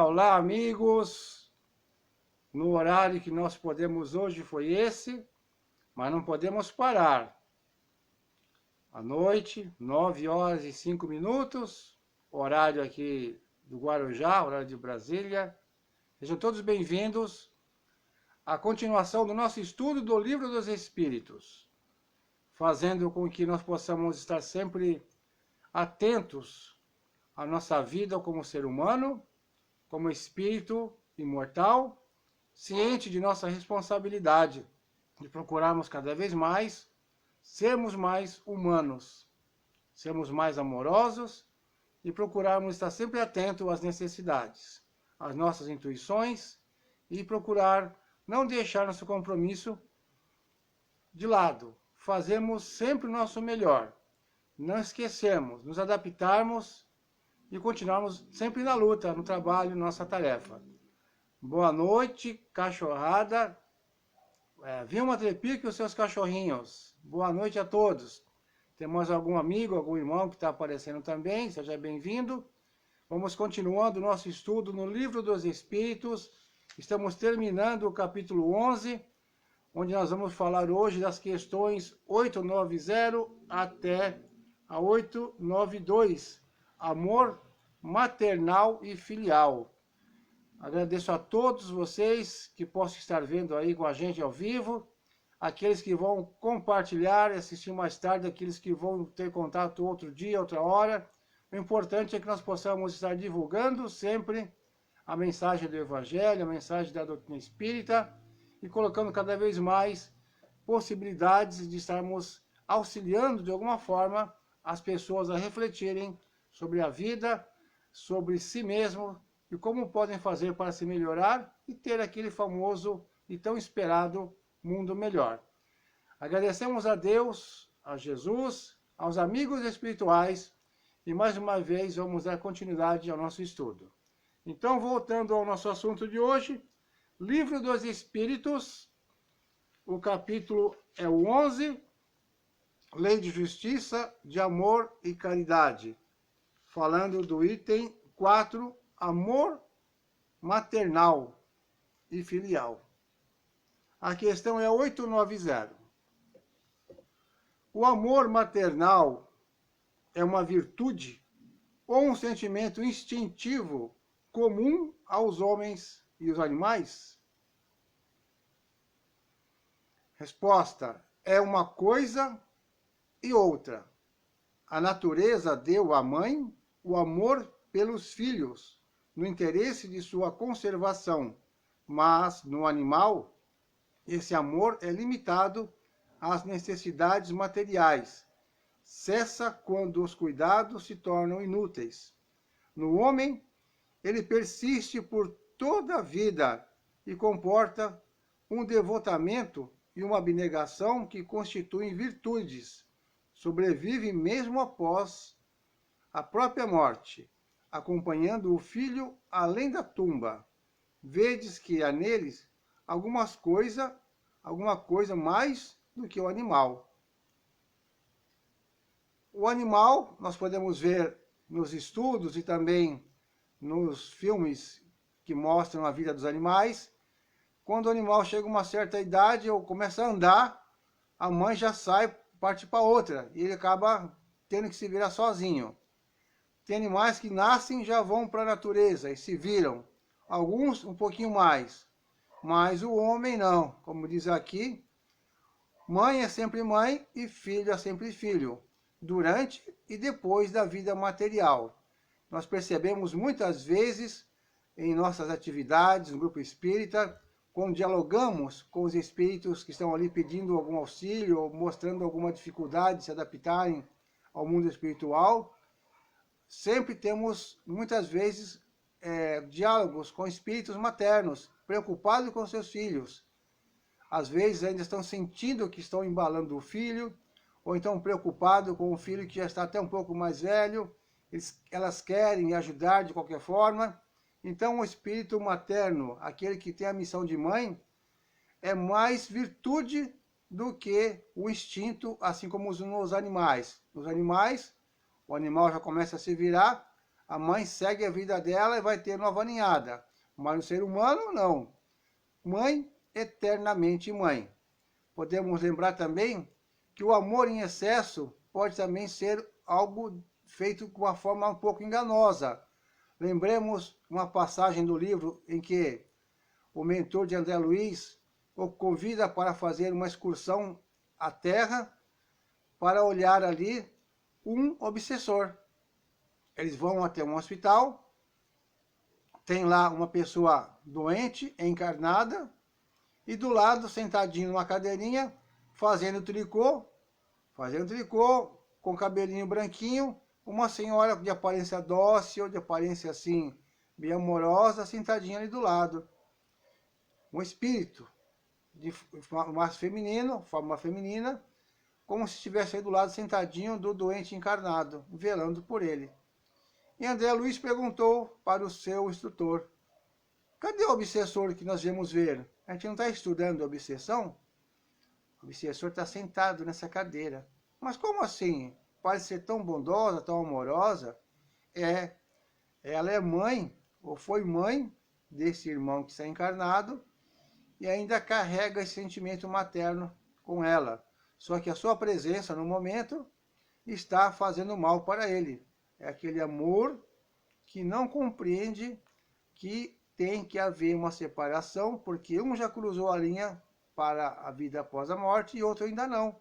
Olá, amigos! No horário que nós podemos hoje foi esse, mas não podemos parar. À noite, 9h05, horário aqui do Guarujá, horário de Brasília. Sejam todos bem-vindos à continuação do nosso estudo do Livro dos Espíritos, fazendo com que nós possamos estar sempre atentos à nossa vida como ser humano, como espírito imortal, ciente de nossa responsabilidade de procurarmos cada vez mais sermos mais humanos, sermos mais amorosos e procurarmos estar sempre atento às necessidades, às nossas intuições e procurar não deixar nosso compromisso de lado. Fazemos sempre o nosso melhor, não esquecermos, nos adaptarmos e continuarmos sempre na luta, no trabalho, nossa tarefa. Boa noite, cachorrada. Vilma Trepique e os seus cachorrinhos. Boa noite a todos. Temos algum amigo, algum irmão que está aparecendo também, seja bem-vindo. Vamos continuando o nosso estudo no Livro dos Espíritos. Estamos terminando o capítulo 11, onde nós vamos falar hoje das questões 890 até a 892. Amor maternal e filial. Agradeço a todos vocês que possam estar vendo aí com a gente ao vivo, aqueles que vão compartilhar e assistir mais tarde, aqueles que vão ter contato outro dia, outra hora. O importante é que nós possamos estar divulgando sempre a mensagem do Evangelho, a mensagem da doutrina espírita e colocando cada vez mais possibilidades de estarmos auxiliando de alguma forma as pessoas a refletirem sobre a vida, sobre si mesmo e como podem fazer para se melhorar e ter aquele famoso e tão esperado mundo melhor. Agradecemos a Deus, a Jesus, aos amigos espirituais e mais uma vez vamos dar continuidade ao nosso estudo. Então, voltando ao nosso assunto de hoje, Livro dos Espíritos, o capítulo é o 11, Lei de Justiça, de Amor e Caridade. Falando do item 4, amor maternal e filial. A questão é 890. O amor maternal é uma virtude ou um sentimento instintivo comum aos homens e os animais? Resposta: é uma coisa e outra. A natureza deu à mãe o amor pelos filhos, no interesse de sua conservação, mas no animal, esse amor é limitado às necessidades materiais. Cessa quando os cuidados se tornam inúteis. No homem, ele persiste por toda a vida e comporta um devotamento e uma abnegação que constituem virtudes. Sobrevive mesmo após a própria morte, acompanhando o filho além da tumba. Vedes que há neles alguma coisa mais do que o animal. O animal, nós podemos ver nos estudos e também nos filmes que mostram a vida dos animais, quando o animal chega a uma certa idade ou começa a andar, a mãe já sai, parte para outra, e ele acaba tendo que se virar sozinho. Tem animais que nascem e já vão para a natureza e se viram. Alguns um pouquinho mais, mas o homem não. Como diz aqui, mãe é sempre mãe e filho é sempre filho, durante e depois da vida material. Nós percebemos muitas vezes em nossas atividades no grupo espírita, quando dialogamos com os espíritos que estão ali pedindo algum auxílio ou mostrando alguma dificuldade de se adaptarem ao mundo espiritual, sempre temos, muitas vezes, diálogos com espíritos maternos, preocupados com seus filhos. Às vezes ainda estão sentindo que estão embalando o filho, ou então preocupados com o filho que já está até um pouco mais velho, elas querem ajudar de qualquer forma. Então o espírito materno, aquele que tem a missão de mãe, é mais virtude do que o instinto, assim como nos animais. Nos animais, o animal já começa a se virar, a mãe segue a vida dela e vai ter nova ninhada. Mas no ser humano, não. Mãe, eternamente mãe. Podemos lembrar também que o amor em excesso pode também ser algo feito de uma forma um pouco enganosa. Lembremos uma passagem do livro em que o mentor de André Luiz o convida para fazer uma excursão à Terra para olhar ali um obsessor. Eles vão até um hospital, tem lá uma pessoa doente, encarnada, e do lado, sentadinho numa cadeirinha, fazendo tricô, com cabelinho branquinho, uma senhora de aparência dócil, de aparência assim, bem amorosa, sentadinha ali do lado. Um espírito de forma feminina, como se estivesse aí do lado sentadinho do doente encarnado, velando por ele. E André Luiz perguntou para o seu instrutor: cadê o obsessor que nós viemos ver? A gente não está estudando a obsessão? O obsessor está sentado nessa cadeira. Mas como assim? Pode ser tão bondosa, tão amorosa? Ela é mãe, ou foi mãe, desse irmão que está encarnado, e ainda carrega esse sentimento materno com ela. Só que a sua presença no momento está fazendo mal para ele. É aquele amor que não compreende que tem que haver uma separação, porque um já cruzou a linha para a vida após a morte e outro ainda não.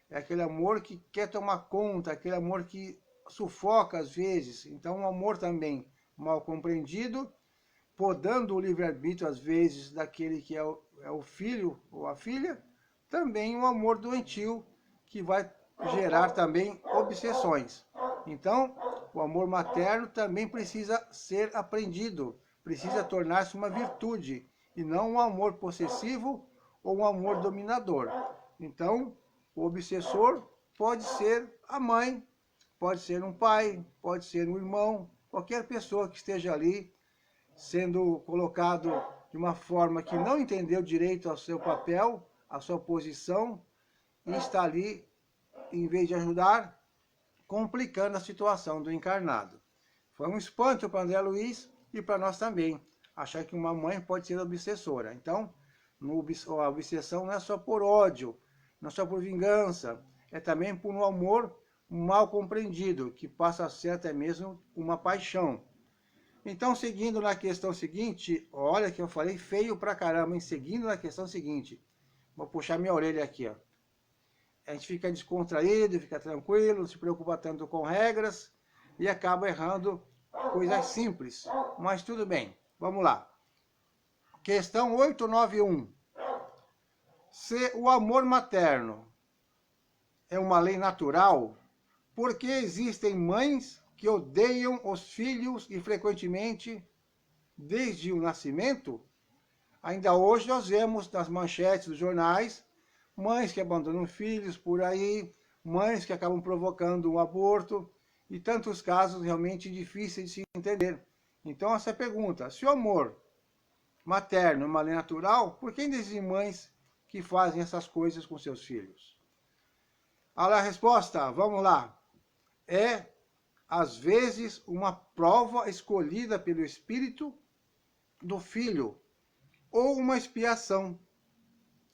É aquele amor que quer tomar conta, aquele amor que sufoca às vezes. Então um amor também mal compreendido, podando o livre-arbítrio às vezes daquele que é o filho ou a filha, também um amor doentio que vai gerar também obsessões. Então, o amor materno também precisa ser aprendido, precisa tornar-se uma virtude, e não um amor possessivo ou um amor dominador. Então, o obsessor pode ser a mãe, pode ser um pai, pode ser um irmão, qualquer pessoa que esteja ali sendo colocado de uma forma que não entendeu direito ao seu papel, à sua posição, e está ali, em vez de ajudar, complicando a situação do encarnado. Foi um espanto para André Luiz e para nós também, achar que uma mãe pode ser obsessora. Então, a obsessão não é só por ódio, não é só por vingança, é também por um amor mal compreendido, que passa a ser até mesmo uma paixão. Então, seguindo na questão seguinte, olha que eu falei feio pra caramba, hein? Seguindo na questão seguinte, vou puxar minha orelha aqui, ó. A gente fica descontraído, fica tranquilo, não se preocupa tanto com regras e acaba errando coisas simples. Mas tudo bem, vamos lá. Questão 891. Se o amor materno é uma lei natural, por que existem mães que odeiam os filhos e frequentemente, desde o nascimento? Ainda hoje nós vemos nas manchetes dos jornais mães que abandonam filhos por aí, mães que acabam provocando um aborto, e tantos casos realmente difíceis de se entender. Então essa pergunta: se o amor materno é uma lei natural, por que ainda existem mães que fazem essas coisas com seus filhos? Olha a resposta, vamos lá. É, às vezes, uma prova escolhida pelo espírito do filho, ou uma expiação,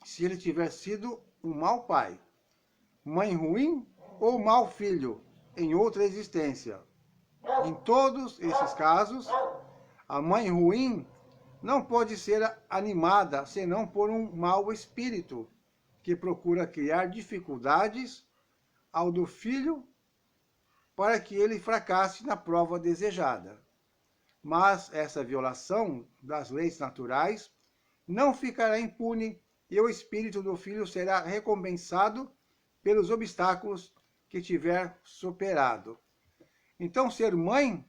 se ele tiver sido um mau pai, mãe ruim ou mau filho, em outra existência. Em todos esses casos, a mãe ruim não pode ser animada senão por um mau espírito, que procura criar dificuldades ao do filho para que ele fracasse na prova desejada. Mas essa violação das leis naturais não ficará impune e o espírito do filho será recompensado pelos obstáculos que tiver superado. Então, ser mãe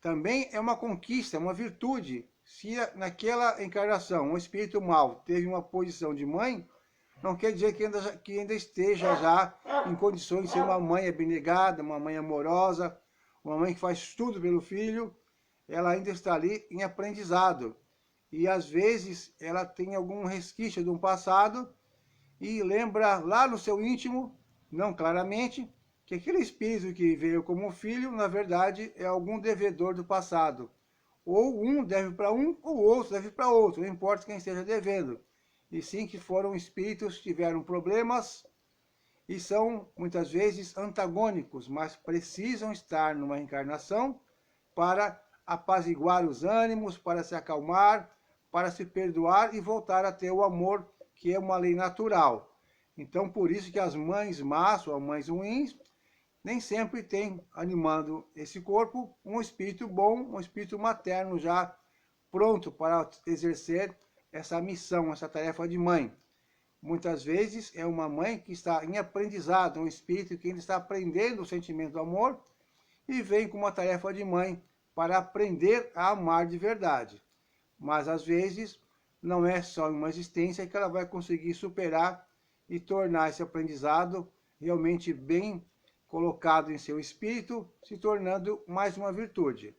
também é uma conquista, é uma virtude. Se naquela encarnação um espírito mau teve uma posição de mãe, não quer dizer que ainda esteja já em condições de ser uma mãe abnegada, uma mãe amorosa, uma mãe que faz tudo pelo filho. Ela ainda está ali em aprendizado. E às vezes ela tem algum resquício de um passado e lembra lá no seu íntimo, não claramente, que aquele espírito que veio como filho, na verdade, é algum devedor do passado. Ou um deve para um, ou outro deve para outro, não importa quem esteja devendo. E sim que foram espíritos que tiveram problemas e são, muitas vezes, antagônicos, mas precisam estar numa reencarnação para apaziguar os ânimos, para se acalmar, para se perdoar e voltar a ter o amor, que é uma lei natural. Então, por isso que as mães más ou mães ruins nem sempre tem animando esse corpo um espírito bom, um espírito materno já pronto para exercer essa missão, essa tarefa de mãe. Muitas vezes é uma mãe que está em aprendizado, um espírito que ainda está aprendendo o sentimento do amor e vem com uma tarefa de mãe para aprender a amar de verdade. Mas às vezes não é só uma existência que ela vai conseguir superar e tornar esse aprendizado realmente bem colocado em seu espírito, se tornando mais uma virtude.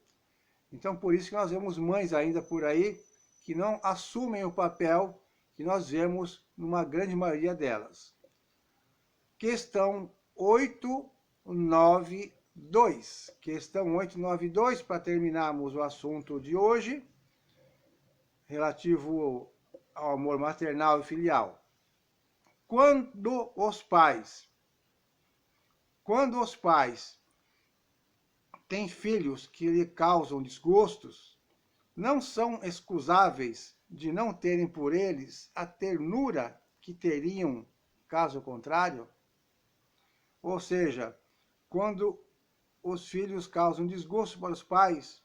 Então, por isso que nós vemos mães ainda por aí que não assumem o papel que nós vemos numa grande maioria delas. Questão 892. Questão 892, para terminarmos o assunto de hoje, relativo ao amor maternal e filial. Quando os pais têm filhos que lhe causam desgostos, não são excusáveis de não terem por eles a ternura que teriam caso contrário? Ou seja, quando os filhos causam desgosto para os pais,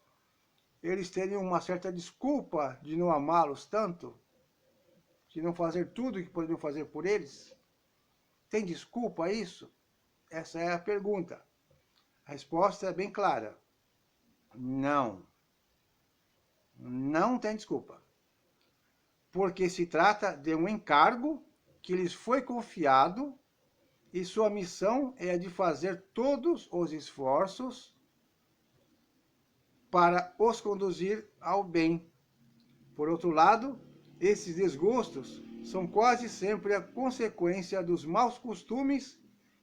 eles teriam uma certa desculpa de não amá-los tanto, de não fazer tudo o que poderiam fazer por eles? Tem desculpa isso? Essa é a pergunta. A resposta é bem clara. Não. Não tem desculpa. Porque se trata de um encargo que lhes foi confiado e sua missão é a de fazer todos os esforços para os conduzir ao bem. Por outro lado, esses desgostos são quase sempre a consequência dos maus costumes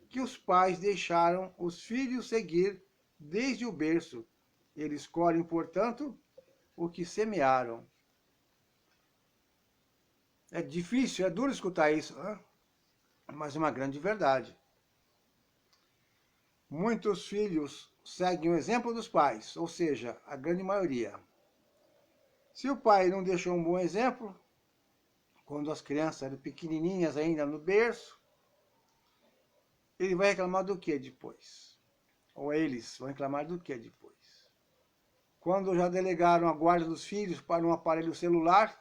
que os pais deixaram os filhos seguir desde o berço. Eles colhem, portanto, o que semearam. É difícil, é duro escutar isso, né? Mas é uma grande verdade. Muitos filhos seguem o exemplo dos pais, ou seja, a grande maioria. Se o pai não deixou um bom exemplo, quando as crianças eram pequenininhas ainda no berço, ele vai reclamar do que depois? Ou eles vão reclamar do que depois? Quando já delegaram a guarda dos filhos para um aparelho celular,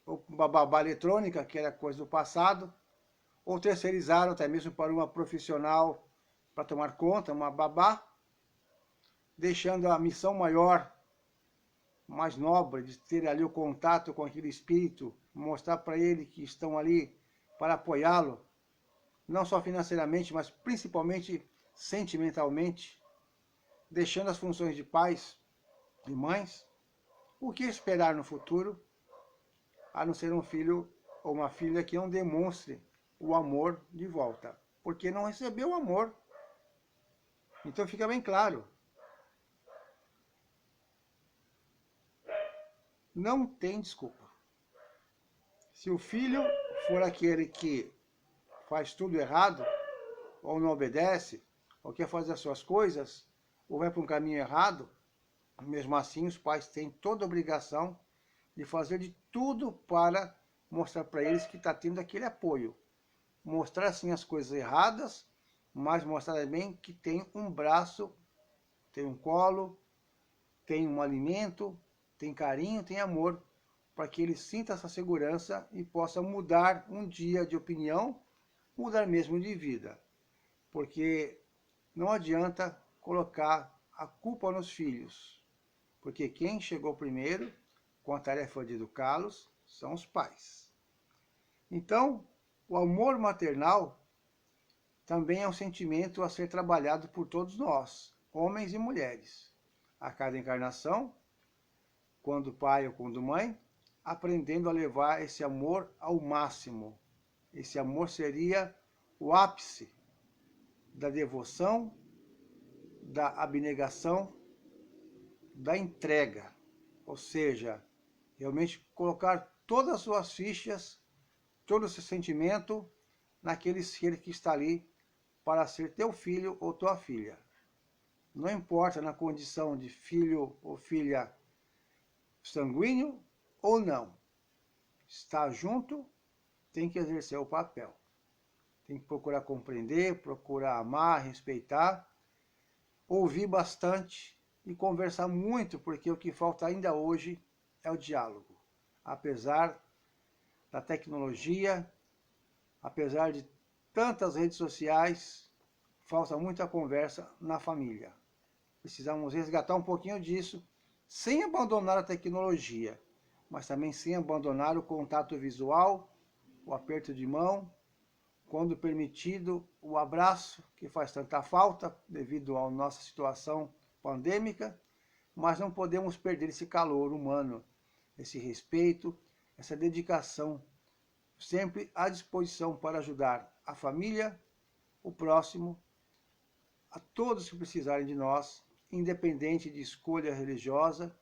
ou uma babá eletrônica, que era coisa do passado, ou terceirizaram até mesmo para uma profissional para tomar conta, uma babá, deixando a missão maior, mais nobre, de ter ali o contato com aquele espírito, mostrar para ele que estão ali para apoiá-lo, não só financeiramente, mas principalmente sentimentalmente, deixando as funções de pais e mães. O que esperar no futuro, a não ser um filho ou uma filha que não demonstre o amor de volta, porque não recebeu o amor. Então fica bem claro. Não tem desculpa. Se o filho for aquele que faz tudo errado, ou não obedece, ou quer fazer as suas coisas, ou vai para um caminho errado, mesmo assim os pais têm toda a obrigação de fazer de tudo para mostrar para eles que está tendo aquele apoio. Mostrar sim as coisas erradas, mas mostrar também que tem um braço, tem um colo, tem um alimento, tem carinho, tem amor, para que ele sinta essa segurança e possa mudar um dia de opinião, mudar mesmo de vida. Porque não adianta colocar a culpa nos filhos, porque quem chegou primeiro com a tarefa de educá-los são os pais. Então, o amor maternal também é um sentimento a ser trabalhado por todos nós, homens e mulheres. A cada encarnação, quando pai ou quando mãe, aprendendo a levar esse amor ao máximo. Esse amor seria o ápice da devoção, da abnegação, da entrega. Ou seja, realmente colocar todas as suas fichas, todo o seu sentimento naquele ser que está ali para ser teu filho ou tua filha. Não importa na condição de filho ou filha sanguíneo ou não. Está junto, tem que exercer o papel. Tem que procurar compreender, procurar amar, respeitar, ouvir bastante e conversar muito, porque o que falta ainda hoje é o diálogo. Apesar da tecnologia, apesar de tantas redes sociais, falta muita conversa na família. Precisamos resgatar um pouquinho disso, sem abandonar a tecnologia, mas também sem abandonar o contato visual, o aperto de mão, quando permitido, o abraço, que faz tanta falta devido à nossa situação pandêmica, mas não podemos perder esse calor humano, esse respeito, essa dedicação, sempre à disposição para ajudar a família, o próximo, a todos que precisarem de nós, independente de escolha religiosa,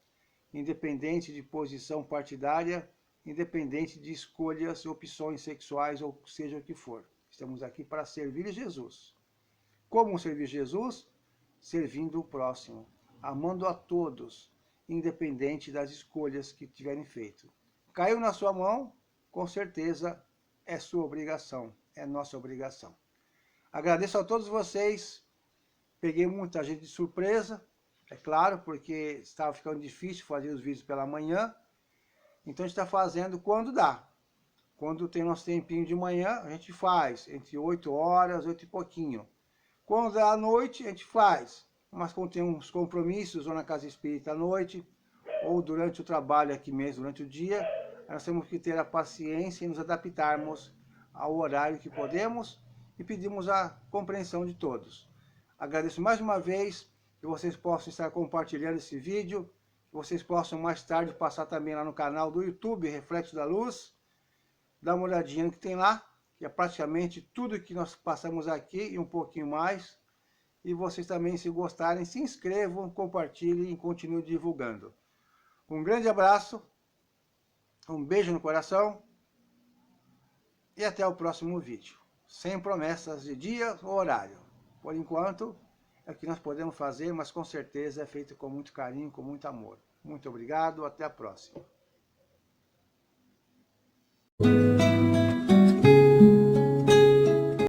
independente de posição partidária, independente de escolhas e opções sexuais, ou seja o que for. Estamos aqui para servir Jesus. Como servir Jesus? Servindo o próximo, amando a todos, independente das escolhas que tiverem feito. Caiu na sua mão, com certeza é sua obrigação, é nossa obrigação. Agradeço a todos vocês. Peguei muita gente de surpresa, é claro, porque estava ficando difícil fazer os vídeos pela manhã. Então a gente está fazendo quando dá. Quando tem nosso tempinho de manhã, a gente faz entre 8 horas, 8 e pouquinho. Quando é à noite, a gente faz. Mas quando tem uns compromissos, ou na casa espírita à noite, ou durante o trabalho aqui mesmo, durante o dia, nós temos que ter a paciência e nos adaptarmos ao horário que podemos e pedimos a compreensão de todos. Agradeço mais uma vez que vocês possam estar compartilhando esse vídeo, que vocês possam mais tarde passar também lá no canal do YouTube, Reflexo da Luz, dá uma olhadinha no que tem lá, que é praticamente tudo que nós passamos aqui e um pouquinho mais. E vocês também, se gostarem, se inscrevam, compartilhem e continuem divulgando. Um grande abraço, um beijo no coração e até o próximo vídeo. Sem promessas de dia ou horário. Por enquanto, é o que nós podemos fazer, mas com certeza é feito com muito carinho, com muito amor. Muito obrigado, até a próxima.